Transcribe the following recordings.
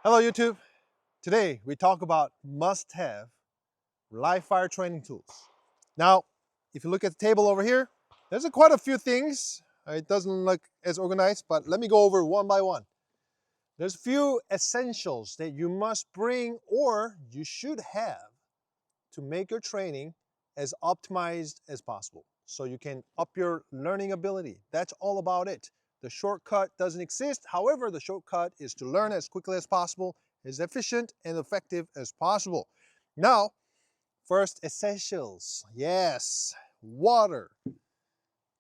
Hello YouTube. Today we talk about must-have live fire training tools. Now, if you look at the table over here, there's quite a few things. It doesn't look as organized, but let me go over one by one. There's a few essentials that you must bring or you should have to make your training as optimized as possible so you can up your learning ability. That's all about it. The shortcut doesn't exist. However, the shortcut is to learn as quickly as possible, as efficient and effective as possible. Now, first essentials. Yes, water,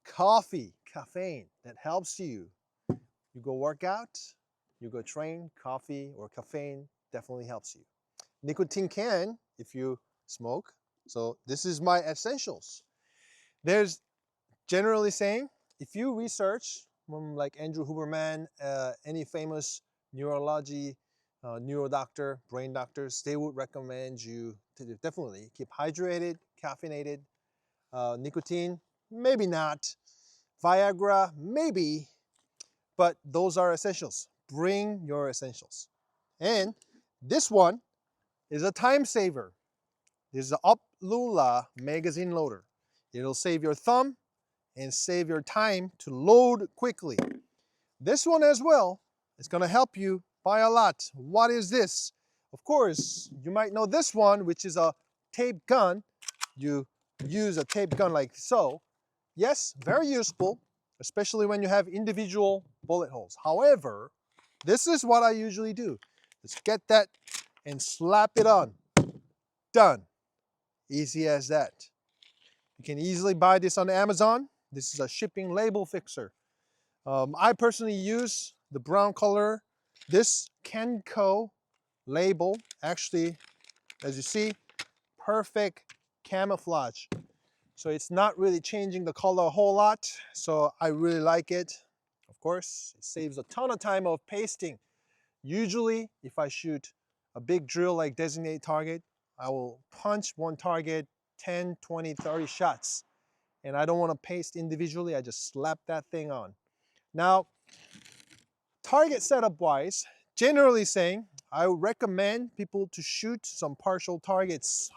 coffee, caffeine. That helps you. You go work out, you go train, coffee or caffeine definitely helps you. Nicotine can if you smoke. So this is my essentials. There's generally saying, if you research from like Andrew Huberman, any famous neurology, neuro doctor, brain doctors, they would recommend you to definitely keep hydrated, caffeinated. Nicotine, maybe not. Viagra, maybe, but those are essentials. Bring your essentials. And this one is a time saver. This is the Oplula magazine loader. It'll save your thumb and save your time to load quickly. This one as well is going to help you by a lot. What is this? Of course, you might know this one, which is a tape gun. You use a tape gun like so. Yes, very useful, especially when you have individual bullet holes. However, this is what I usually do. Just get that and slap it on. Done. Easy as that. You can easily buy this on Amazon. This is a shipping label fixer. I personally use the brown color. This Kenko label, actually, as you see, perfect camouflage. So it's not really changing the color a whole lot. So I really like it. Of course, it saves a ton of time of pasting. Usually, if I shoot a big drill like designated target, I will punch one target 10, 20, 30 shots. And I don't want to paste individually. I just slap that thing on. Now, target setup wise, generally saying, I would recommend people to shoot some partial targets.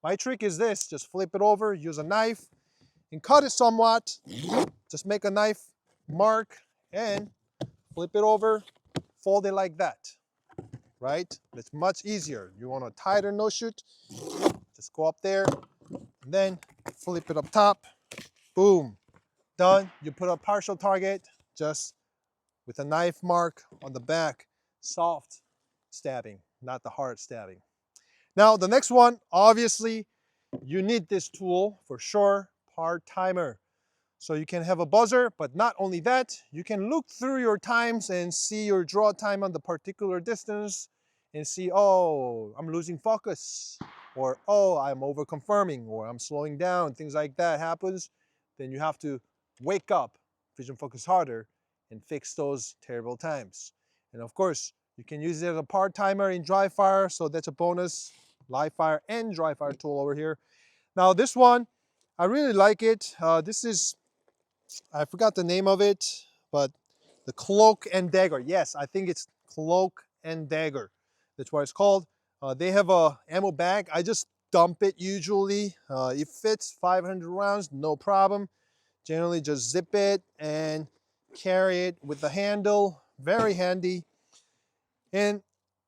My trick is this, just flip it over, use a knife, and cut it somewhat. Just make a knife mark and flip it over, fold it like that, right? It's much easier. You want a tighter no shoot, just go up there, and then flip it up top, boom, done. You put a partial target, just with a knife mark on the back, soft stabbing, not the hard stabbing. Now the next one, obviously, you need this tool for sure, part timer. So you can have a buzzer, but not only that, you can look through your times and see your draw time on the particular distance and see, oh, I'm losing focus, or oh, I'm over confirming, or I'm slowing down, things like that happens. Then you have to wake up, vision focus harder, and fix those terrible times. And of course, you can use it as a part timer in dry fire, so that's a bonus live fire and dry fire tool over here. Now this one, I really like it. This is, I forgot the name of it, but the Cloak and Dagger. Yes, I think it's Cloak and Dagger. That's what it's called. They have a ammo bag. I just dump it usually. It fits 500 rounds, no problem. Generally just zip it and carry it with the handle. Very handy. And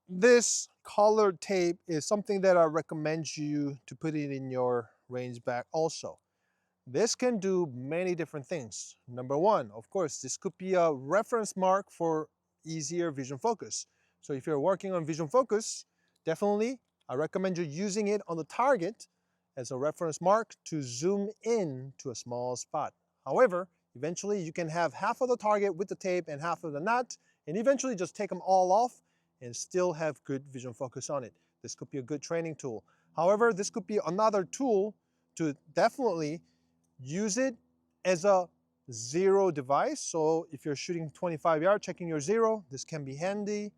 this colored tape is something that I recommend you to put it in your range bag also. This can do many different things. Number one, of course, this could be a reference mark for easier vision focus. So if you're working on vision focus, definitely I recommend you using it on the target as a reference mark to zoom in to a small spot. However, eventually you can have half of the target with the tape and half of the not, and eventually just take them all off and still have good vision focus on it. This could be a good training tool. However, this could be another tool to definitely use it as a zero device. So if you're shooting 25 yards, checking your zero, this can be handy.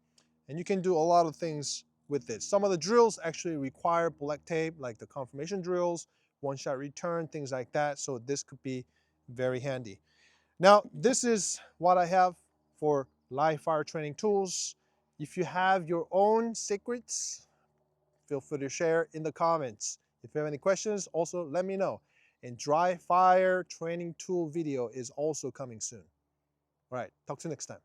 And you can do a lot of things with this. Some of the drills actually require bullet tape, like the confirmation drills, one-shot return, things like that. So this could be very handy. Now, this is what I have for live fire training tools. If you have your own secrets, feel free to share in the comments. If you have any questions, also let me know. And dry fire training tool video is also coming soon. All right, talk to you next time.